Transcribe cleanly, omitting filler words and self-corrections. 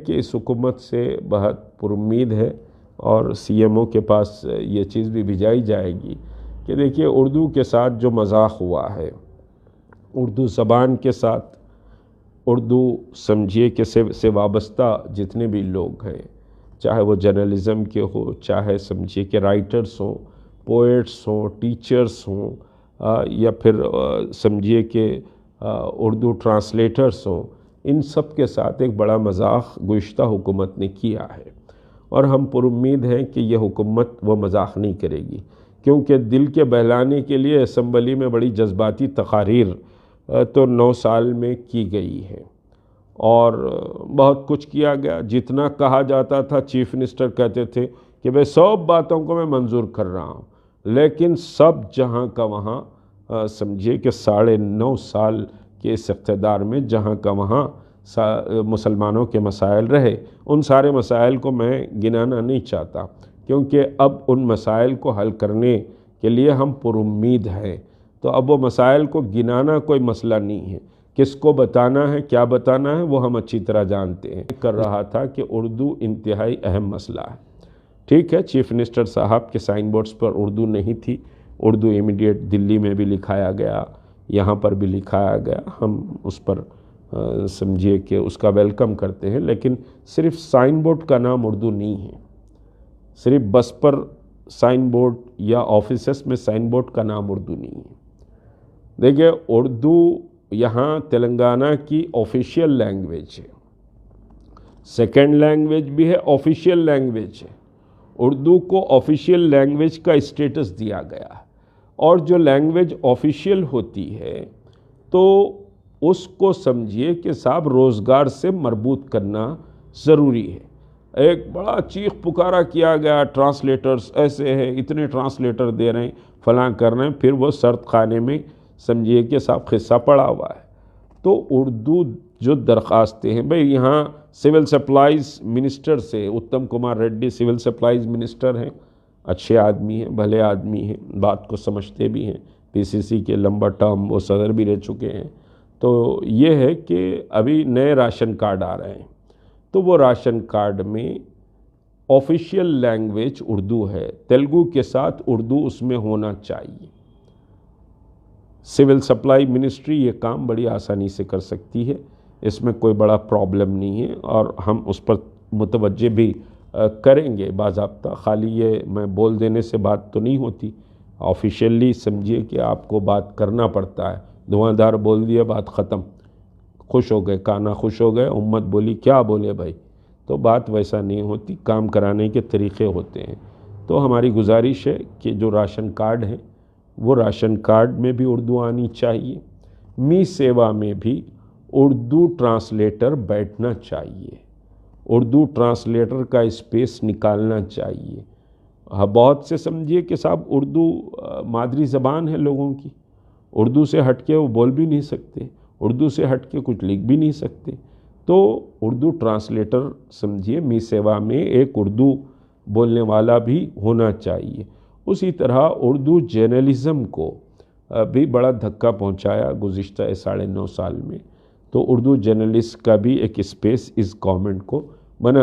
कि इस हुकूमत से बहुत पुरुम्मीद है और सीएमओ के पास ये चीज़ भी भिजाई जाएगी कि देखिए उर्दू के साथ जो मजाक हुआ है, उर्दू ज़बान के साथ, उर्दू समझिए कि से वाबस्ता जितने भी लोग हैं, चाहे वो जर्नलिज़म के हो, चाहे समझिए कि राइटर्स हों, पोएट्स हों, टीचर्स हों, या फिर समझिए कि उर्दू ट्रांसलेटर्स हों, इन सब के साथ एक बड़ा मजाक गुज़िश्ता हुकूमत ने किया है। और हम पुरुम्मीद हैं कि यह हुकूमत वो मजाक नहीं करेगी, क्योंकि दिल के बहलाने के लिए असम्बली में बड़ी जज्बाती तकारीर तो 9 साल में की गई है और बहुत कुछ किया गया। जितना कहा जाता था चीफ मिनिस्टर कहते थे कि भाई सब बातों को मैं मंजूर कर रहा हूँ, लेकिन सब जहाँ का वहाँ समझिए कि 9.5 साल के इस इक़्तिदार में जहाँ का वहाँ मुसलमानों के मसाइल रहे, उन सारे मसाइल को मैं गिनाना नहीं चाहता, क्योंकि अब उन मसाइल को हल करने के लिए हम पुरुम्मीद हैं। तो अब वो मसाइल को गिनाना कोई मसला नहीं है, किसको बताना है, क्या बताना है, वो हम अच्छी तरह जानते हैं। कर रहा था कि उर्दू इंतहाई अहम मसला है। ठीक है, चीफ मिनिस्टर साहब के साइन बोर्ड्स पर उर्दू नहीं थी, उर्दू इमीडिएट दिल्ली में भी लिखाया गया, यहाँ पर भी लिखाया गया, हम उस पर समझिए कि उसका वेलकम करते हैं, लेकिन सिर्फ साइन बोर्ड का नाम उर्दू नहीं है, सिर्फ बस पर साइन बोर्ड या ऑफिसेस में साइन बोर्ड का नाम उर्दू नहीं है। देखिए उर्दू यहाँ तेलंगाना की ऑफिशियल लैंग्वेज है, सेकेंड लैंग्वेज भी है, ऑफिशियल लैंग्वेज है। उर्दू को ऑफिशियल लैंग्वेज का स्टेटस दिया गया है, और जो लैंग्वेज ऑफिशियल होती है तो उसको समझिए कि साहब रोज़गार से मरबूत करना ज़रूरी है। एक बड़ा चीख पुकारा किया गया, ट्रांसलेटर्स ऐसे हैं, इतने ट्रांसलेटर दे रहे हैं, फलां कर रहे हैं, फिर वो सर्द खाने में समझिए कि साहब खिस्सा पड़ा हुआ है। तो उर्दू जो दरख्वास्तें हैं, भाई यहाँ सिविल सप्लाईज़ मिनिस्टर से Uttam Kumar Reddy civil supplies minister हैं, अच्छे आदमी हैं, भले आदमी हैं, बात को समझते भी हैं, पीसीसी के लंबा टर्म वो सदर भी रह चुके हैं। तो ये है कि अभी नए राशन कार्ड आ रहे हैं, तो वो राशन कार्ड में ऑफिशियल लैंग्वेज उर्दू है, तेलुगु के साथ उर्दू उसमें होना चाहिए। सिविल सप्लाई मिनिस्ट्री ये काम बड़ी आसानी से कर सकती है, इसमें कोई बड़ा प्रॉब्लम नहीं है, और हम उस पर मुतवज्जे भी करेंगे बाज़ाब्ता। खाली ये मैं बोल देने से बात तो नहीं होती, ऑफिशियली समझिए कि आपको बात करना पड़ता है। धुआंधार बोल दिया, बात ख़त्म, खुश हो गए, काना खुश हो गए, उम्मत बोली क्या बोले भाई, तो बात वैसा नहीं होती, काम कराने के तरीक़े होते हैं। तो हमारी गुजारिश है कि जो राशन कार्ड हैं वो राशन कार्ड में भी उर्दू आनी चाहिए, मी सेवा में भी उर्दू ट्रांसलेटर बैठना चाहिए, उर्दू ट्रांसलेटर का स्पेस निकालना चाहिए। बहुत से समझिए कि साहब उर्दू मादरी ज़बान है लोगों की, उर्दू से हट के वो बोल भी नहीं सकते, उर्दू से हट के कुछ लिख भी नहीं सकते, तो उर्दू ट्रांसलेटर समझिए मी सेवा में एक उर्दू बोलने वाला भी होना चाहिए। उसी तरह उर्दू जर्नलिज़म को भी बड़ा धक्का पहुंचाया गुज़िश्ता 9.5 साल में, तो उर्दू जर्नलिस्ट का भी एक स्पेस इस गवर्नमेंट को